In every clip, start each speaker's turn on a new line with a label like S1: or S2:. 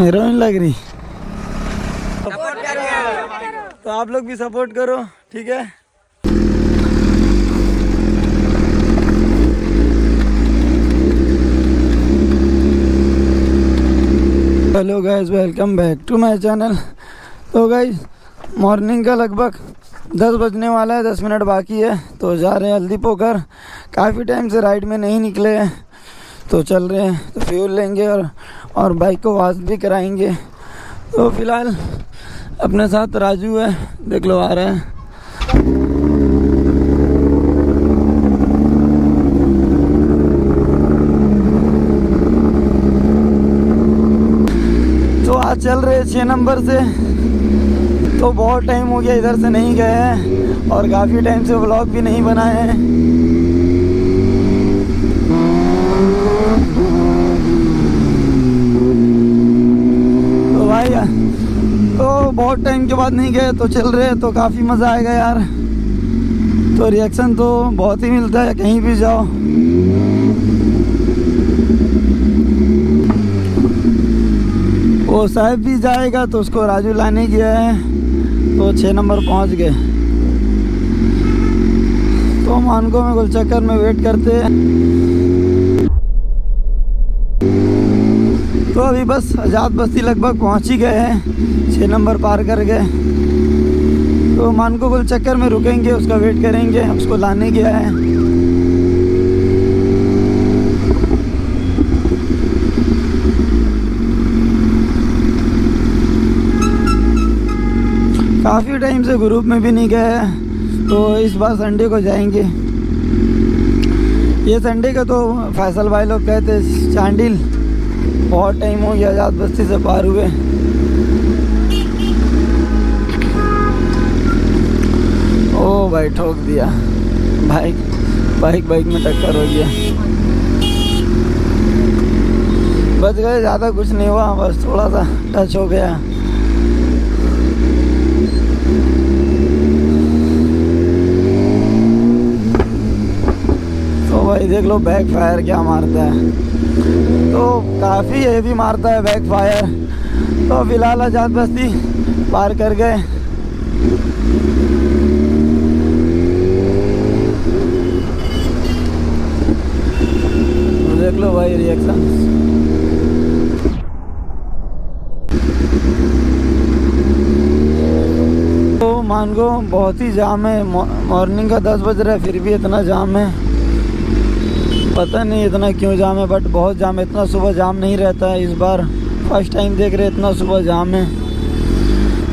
S1: Heroine लग रही। तो आप लोग भी सपोर्ट करो, ठीक है। Hello guys, welcome back to my channel. तो गाइस मॉर्निंग का लगभग 10 बजने वाला है, 10 मिनट बाकी है। तो जा रहे हैं हल्दी पोखर। काफ़ी टाइम से राइड में नहीं निकले हैं, तो चल रहे हैं। तो फ्यूल लेंगे और बाइक को वॉश भी कराएंगे। तो फिलहाल अपने साथ राजू है, देख लो आ रहे हैं। तो आज चल रहे 6 नंबर से। तो बहुत टाइम हो गया इधर से नहीं गए हैं और काफ़ी टाइम से व्लॉग भी नहीं बनाए हैं। तो भाई तो बहुत टाइम के बाद नहीं गए, तो चल रहे, तो काफ़ी मज़ा आएगा यार। तो रिएक्शन तो बहुत ही मिलता है कहीं भी जाओ। वो साहब भी जाएगा तो उसको राजू लाने गया है। तो 6 नंबर पहुंच गए। तो मानको में गोलचक्कर में वेट करते हैं। तो अभी बस आज़ाद बस्ती लगभग पहुंच ही गए हैं, 6 नंबर पार कर गए। तो मानको गोलचक्कर में रुकेंगे, उसका वेट करेंगे, उसको लाने गया है। काफ़ी टाइम से ग्रुप में भी नहीं गए, तो इस बार संडे को जाएंगे। ये संडे का तो फैसल भाई लोग कहते चांडिल। बहुत टाइम हो गया आज़ाद बस्ती से पार हुए। ओ भाई ठोक दिया, बाइक में टक्कर हो गया। बच गए, ज़्यादा कुछ नहीं हुआ, बस थोड़ा सा टच हो गया। तो भाई देख लो बैक फायर क्या मारता है। तो काफ़ी हेवी मारता है बैक फायर। तो फिलहाल आज़ाद बस्ती पार कर गए। तो देख लो भाई रिएक्शन। तो मानको बहुत ही जाम है। मॉर्निंग का 10 बज रहा है, फिर भी इतना जाम है। पता नहीं इतना क्यों जाम है, बट बहुत जाम है। इतना सुबह जाम नहीं रहता है, इस बार फर्स्ट टाइम देख रहे इतना सुबह जाम है।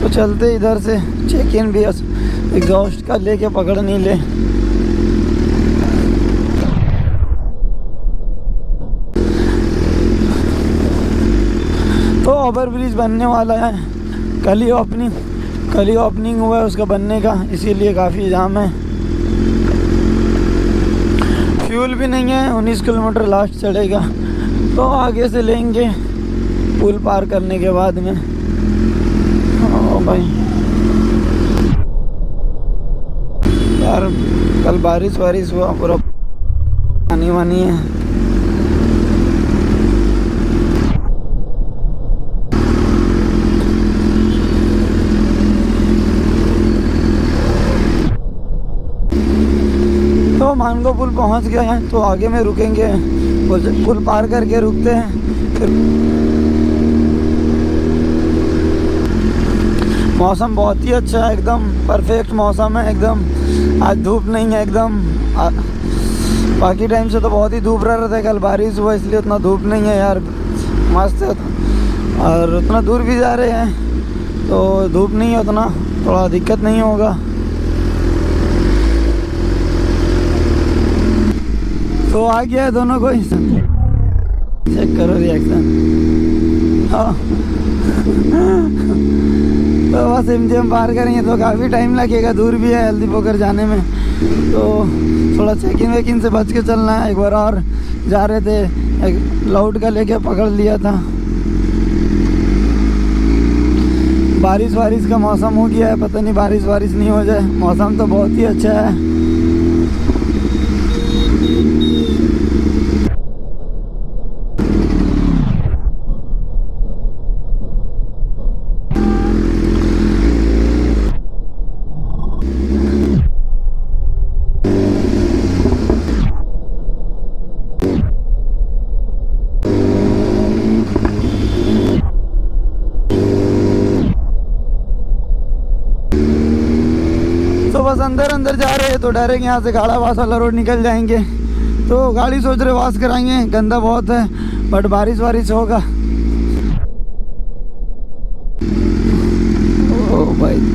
S1: तो चलते इधर से, चेक इन भी एग्जॉस्ट का लेके पकड़ नहीं ले। तो ओवर ब्रिज बनने वाला है, कल ही ओपनिंग हुआ है उसका बनने का, इसीलिए काफ़ी जाम है। फ्यूल भी नहीं है, 19 किलोमीटर लास्ट चढ़ेगा। तो आगे से लेंगे पुल पार करने के बाद में। ओ भाई यार कल बारिश हुआ, पूरा पानी वानी है। तो मानको पुल पहुंच गए हैं, तो आगे में रुकेंगे। पुल पार करके रुकते हैं। फिर मौसम बहुत ही अच्छा है, एकदम परफेक्ट मौसम है एकदम। आज धूप नहीं है एकदम। बाकी टाइम से तो बहुत ही धूप रह रहा था, कल बारिश हुआ इसलिए उतना धूप नहीं है यार, मस्त है। और उतना दूर भी जा रहे हैं तो धूप नहीं है उतना, थोड़ा दिक्कत नहीं होगा। तो आ गया है दोनों को, चेक करो रिएक्शन। हाँ तो बस एमजीएम पार करेंगे तो काफ़ी टाइम लगेगा, दूर भी है हल्दी पोखर जाने में। तो थोड़ा चेकिंग वेकिंग से बच के चलना है। एक बार और जा रहे थे, एक लाउड का लेके पकड़ लिया था। बारिश का मौसम हो गया है, पता नहीं बारिश नहीं हो जाए। मौसम तो बहुत ही अच्छा है। बस अंदर अंदर जा रहे हैं तो डायरेक्ट यहाँ से गाड़ावास वाला रोड निकल जाएंगे। तो गाड़ी सोच रहे वॉश कराएंगे, गंदा बहुत है, बट बारिश वारिश होगा। ओ भाई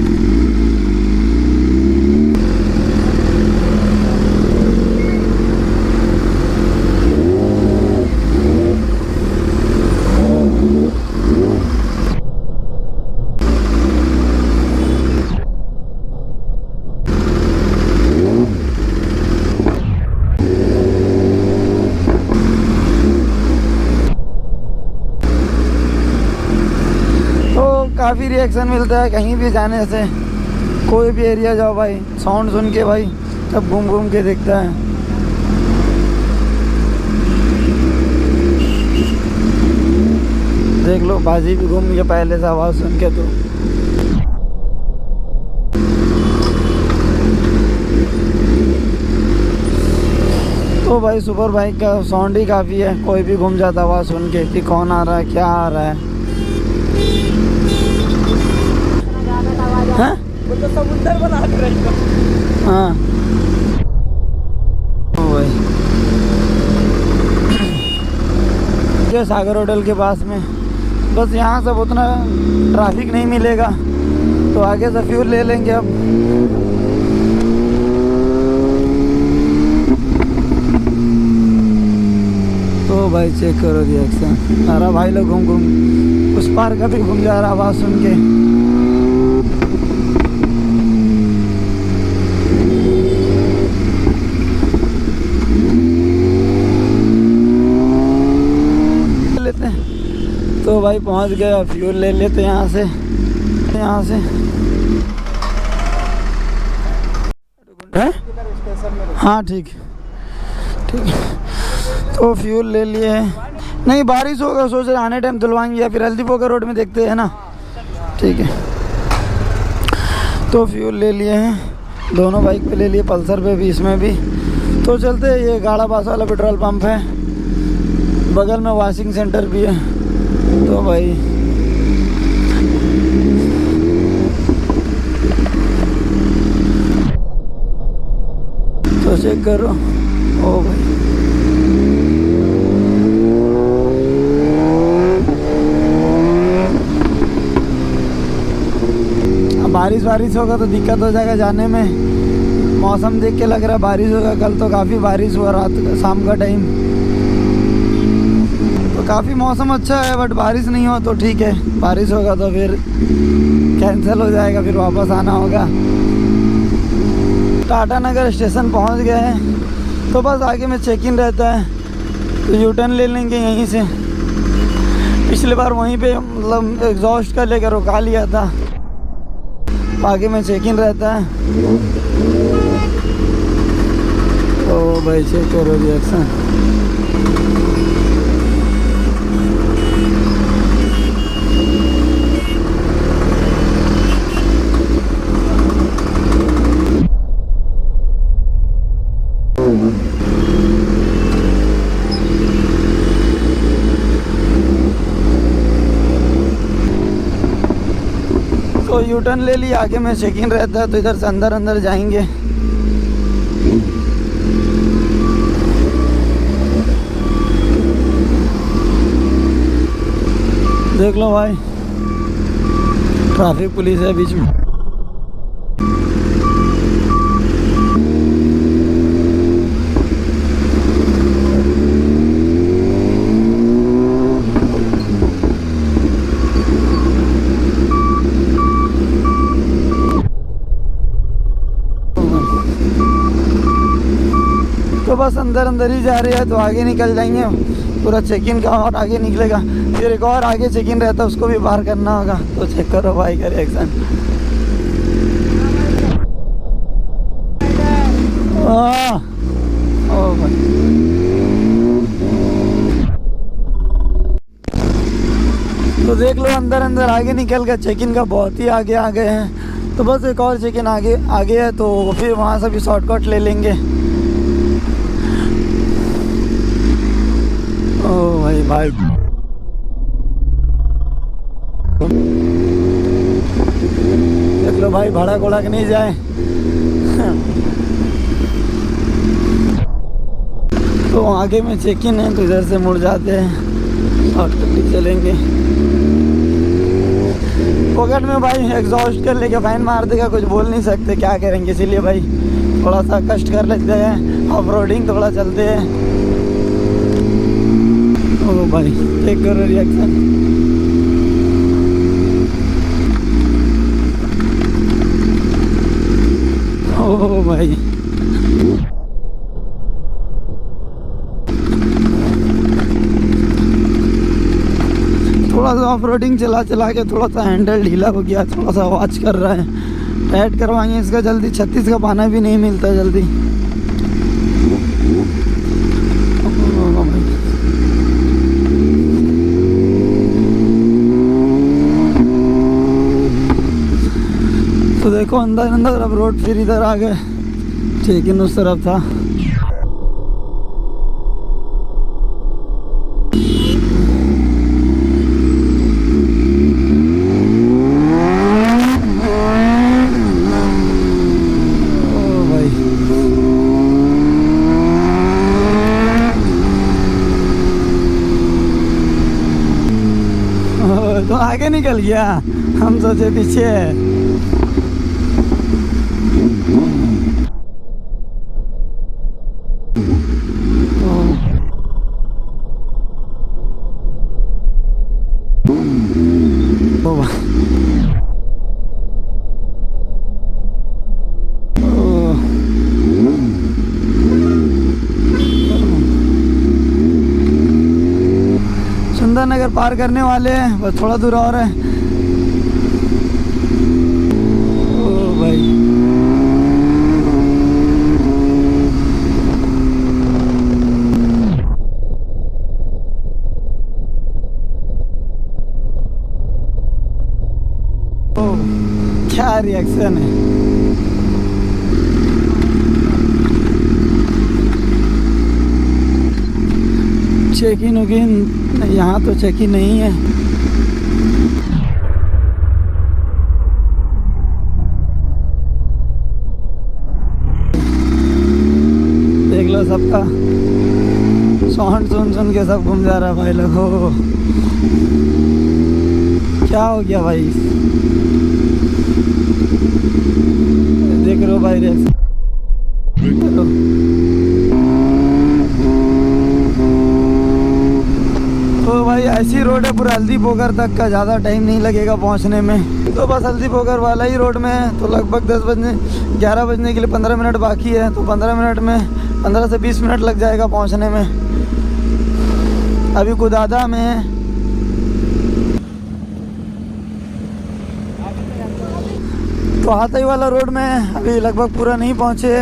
S1: काफ़ी रिएक्शन मिलता है कहीं भी जाने से। कोई भी एरिया जाओ भाई, साउंड सुन के भाई सब घूम घूम के देखता है। देख लो बाजी भी घूम के पहले से आवाज़ सुन के। तो भाई सुपर बाइक का साउंड ही काफ़ी है, कोई भी घूम जाता आवाज़ सुन के कि कौन आ रहा है, क्या आ रहा है। हाँ?
S2: वो तो समुद्र बना के रहेगा।
S1: हाँ ये सागर होटल के पास में, बस यहाँ सब उतना ट्रैफिक नहीं मिलेगा तो आगे से फ्यूल ले लेंगे अब। तो भाई चेक करो रिएक्शन, सारा भाई लोग घूम घूम उस पार का भी घूम जा रहा आवाज़ सुन के। तो भाई पहुंच गए, फ्यूल ले लेते यहाँ से। है? हाँ ठीक तो फ्यूल ले लिए हैं। नहीं बारिश होगा, सोच रहे आने टाइम धुलवाएंगे या फिर हल्दी पोखर रोड में देखते हैं ना। ठीक है तो फ्यूल ले लिए हैं, दोनों बाइक पे ले लिए, पल्सर पे भी इसमें भी। तो चलते हैं, ये गाड़ावास वाला पेट्रोल पंप है, बगल में वॉशिंग सेंटर भी है। तो भाई तो चेक करो। ओ भाई अब बारिश होगा तो दिक्कत हो जाएगा जाने में। मौसम देख के लग रहा है बारिश होगा, कल तो काफ़ी बारिश हुआ रात शाम का टाइम। काफ़ी मौसम अच्छा है बट बारिश नहीं हो तो ठीक है, बारिश होगा तो फिर कैंसिल हो जाएगा, फिर वापस आना होगा। टाटा नगर स्टेशन पहुंच गए हैं, तो बस आगे में चेक इन रहता है तो यू टर्न ले लेंगे यहीं से। पिछली बार वहीं पे मतलब एग्जॉस्ट का लेकर रुका लिया था, आगे में चेक इन रहता है। तो भाई चेक करो रिएक्शन। तो यू टर्न ले लिया, आगे में चेक इन रहता है तो इधर से अंदर जाएंगे। देख लो भाई ट्रैफिक पुलिस है बीच में। तो बस अंदर ही जा रहे हैं तो आगे निकल जाएंगे, पूरा चेक इन का और आगे निकलेगा, फिर एक और आगे चेक इन रहता है उसको भी बाहर करना होगा। तो चेक करो भाई का रिएक्शन। ओ भाई तो देख लो अंदर आगे निकल गया, चेक इन का बहुत ही आगे आ गए हैं। तो बस एक और चेक इन आगे है तो फिर वहाँ से भी शॉर्टकट ले लेंगे। ओ भाई देख लो भाई भाड़ा घोड़ा के नहीं जाए तो आगे में चेक इन है तो इधर से मुड़ जाते हैं, शॉर्टकट चलेंगे। पॉकेट में भाई एग्जॉस्ट कर लेके फाइन मार देगा, कुछ बोल नहीं सकते, क्या करेंगे, इसीलिए भाई थोड़ा सा कष्ट कर लेते हैं, ऑफ रोडिंग थोड़ा चलते हैं। ओ भाई चेक करो रिएक्शन। ओ भाई थोड़ा सा ऑफ रोडिंग चला चला के थोड़ा सा हैंडल ढीला हो गया, थोड़ा सा आवाज़ कर रहा है। टाइट करवाएंगे इसका जल्दी, 36 का पाना भी नहीं मिलता जल्दी। तो देखो अंदर अंदर अब रोड फिर इधर आ गए, लेकिन उस तरफ था। तो आगे निकल गया, हम सोचे पीछे है। सुंदर नगर पार करने वाले हैं, बस थोड़ा दूर और है। ओ भाई ओ क्या रिएक्शन है। चेकिन उकिन यहाँ तो चेकिन नहीं है। देख लो सबका साउंड सुन के सब घूम जा रहा है भाई लोग। हो क्या हो गया भाई, देख रहे हो भाई रिएक्शन। तो भाई ऐसी रोड है पूरा हल्दी पोखर तक का, ज़्यादा टाइम नहीं लगेगा पहुंचने में। तो बस हल्दी पोखर वाला ही रोड में है। तो लगभग 11 बजने के लिए 15 मिनट बाकी है। तो 15 मिनट में 15 से 20 मिनट लग जाएगा पहुंचने में। अभी कुदादा में है। तो हाथई वाला रोड में अभी लगभग पूरा नहीं पहुँचे।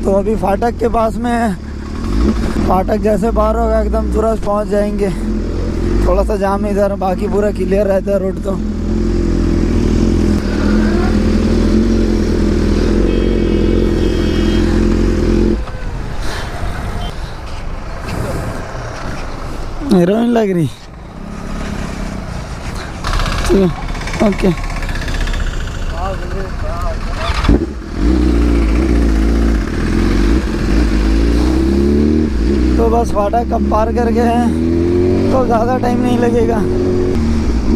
S1: तो अभी फाटक के पास में है। फाटक जैसे पार होगा एकदम तुरंत पहुँच जाएंगे। थोड़ा सा जाम है इधर, बाकी पूरा क्लियर रहता है रोड। तो हीरोइन लग रही। चलो ओके। तो बस फाटक कब पार कर गए हैं, तो ज़्यादा टाइम नहीं लगेगा।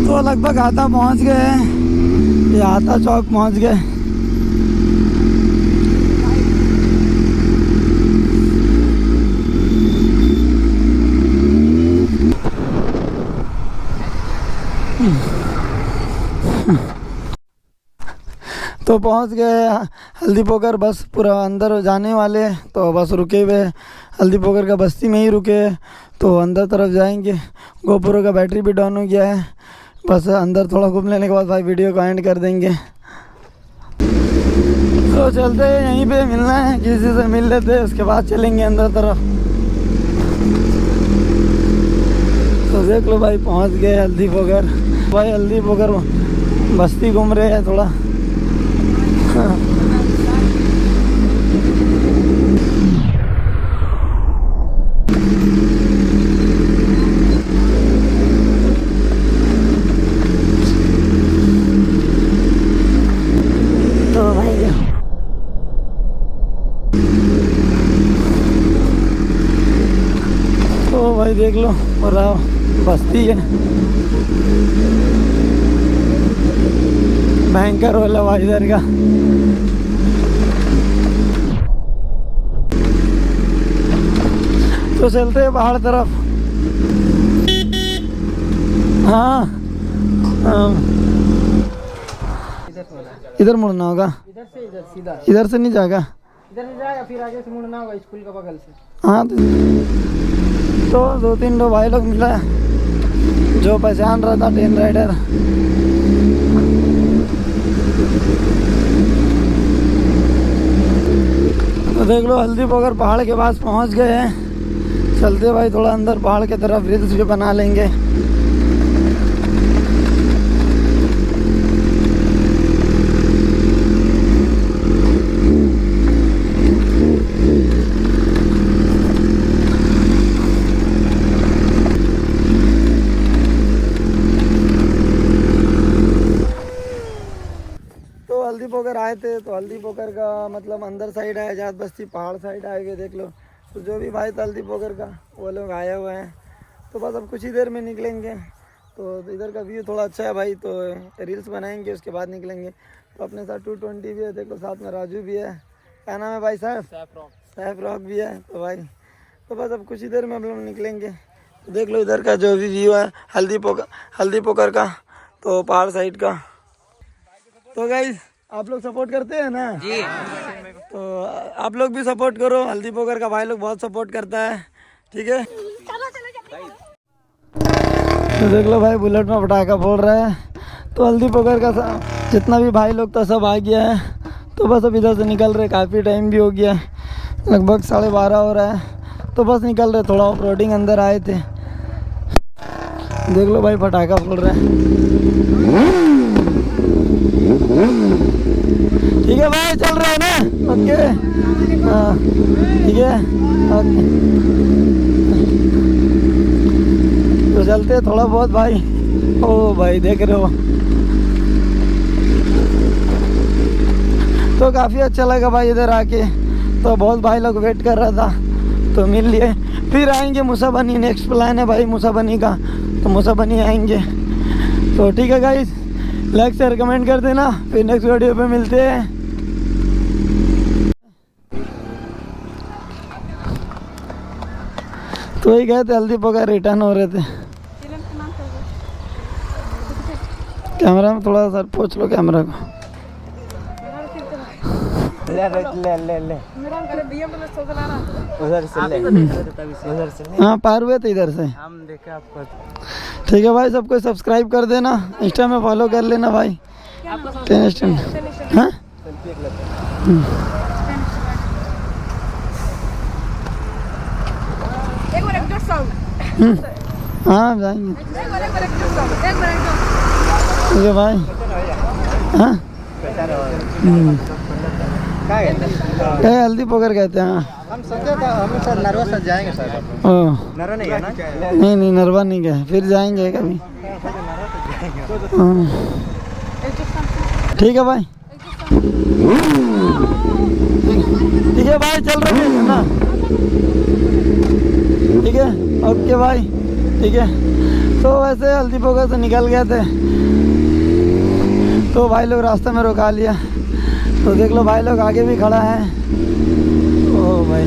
S1: तो लगभग हाथा पहुंच गए हैं, ये हाथा चौक पहुंच गए। तो पहुंच गए हल्दी पोखर, बस पूरा अंदर जाने वाले। तो बस रुके हुए हल्दी पोखर का बस्ती में ही रुके। तो अंदर तरफ जाएंगे। गोप्रो का बैटरी भी डाउन हो गया है। बस अंदर थोड़ा घूम लेने के बाद भाई वीडियो को एंड कर देंगे। तो चलते हैं, यहीं पे मिलना है, किसी से मिल लेते हैं, उसके बाद चलेंगे अंदर तरफ। तो देख लो भाई पहुंच गए हल्दी पोखर। भाई हल्दी पोखर बस्ती घूम रहे हैं थोड़ा। देख लो पूरा बस्ती है, भयंकर वाला भाई इधर का। तो चलते हैं पहाड़ तरफ। हाँ इधर मुड़ना होगा,
S2: इधर से इधर सीधा,
S1: इधर से नहीं जाएगा,
S2: इधर से जाएगा फिर आगे से मुड़ना होगा स्कूल के बगल से।
S1: हाँ तो 2-3 लोग भाई लोग मिला है जो पहचान रहा था ट्रेन राइडर। तो देख लो हल्दी पोखर पहाड़ के पास पहुंच गए हैं। चलते भाई थोड़ा अंदर पहाड़ की तरफ, रील्स भी बना लेंगे। हल्दी पोखर आए थे तो हल्दी पोखर का मतलब अंदर साइड है, आजाद बस्ती पहाड़ साइड आए हुए देख लो। तो जो भी भाई था हल्दी पोखर का वो लोग आए हुए हैं। तो बस अब कुछ ही देर में निकलेंगे। तो इधर का व्यू थोड़ा अच्छा है भाई, तो रील्स बनाएंगे उसके बाद निकलेंगे। तो अपने साथ 220 भी है देख लो, साथ में राजू भी है। क्या नाम है भाई साहब? सैफ रॉक भी है। तो भाई तो बस अब कुछ ही देर में हम लोग निकलेंगे। तो देख लो इधर का जो भी व्यू है हल्दी पोखर का, तो पहाड़ साइड का। तो गाइस आप लोग सपोर्ट करते हैं ना जी? तो आप लोग भी सपोर्ट करो, हल्दी पोखर का भाई लोग बहुत सपोर्ट करता है, ठीक है। तो देख लो भाई बुलेट में पटाखा फोड़ रहा है। तो हल्दी पोखर का जितना भी भाई लोग था सब आ गया है। तो बस अब इधर से निकल रहे, काफ़ी टाइम भी हो गया है, लगभग 12:30 हो रहा है। तो बस निकल रहे, थोड़ा ऑफ रोडिंग अंदर आए थे। देख लो भाई पटाखा फोड़ रहे हैं। ठीक है भाई चल रहा है ना? ओके हाँ ठीक है ओके। तो चलते हैं थोड़ा बहुत भाई। ओ भाई देख रहे हो, तो काफ़ी अच्छा लगा भाई इधर आके। तो बहुत भाई लोग वेट कर रहा था तो मिल लिए। फिर आएंगे मुसाबनी, नेक्स्ट प्लान है भाई मुसाबनी का, तो मुसाबनी आएंगे। तो ठीक है गाइस, लाइक शेयर कमेंट कर देना, फिर नेक्स्ट वीडियो पे मिलते हैं। तो ही गए थे हल्दी पोखर, रिटर्न हो रहे थे। कैमरा में थोड़ा सा पूछ लो कैमरा को।
S2: ले उधर से ले, उधर से
S1: हाँ पार हुए थे इधर से।
S2: हम देखे आपको।
S1: ठीक है भाई, सबको सब्सक्राइब कर देना, इंस्टा में फॉलो कर लेना भाई। हाँ हाँ जाएंगे। ठीक है भाई। हाँ क्या हल्दी पोखर कहते हैं?
S2: हम सोचे था हम सर नरवा सर जाएंगे सर। नरवा नहीं है ना?
S1: नहीं नरवा नहीं गए, फिर जाएंगे कभी। हाँ ठीक है भाई, ठीक है भाई चल रहे हैं ना? ठीक है ओके भाई, ठीक है। तो वैसे हल्दी पोखर से निकल गए थे तो भाई लोग रास्ते में रुका लिया। तो देख लो भाई लोग आगे भी खड़ा है। ओ भाई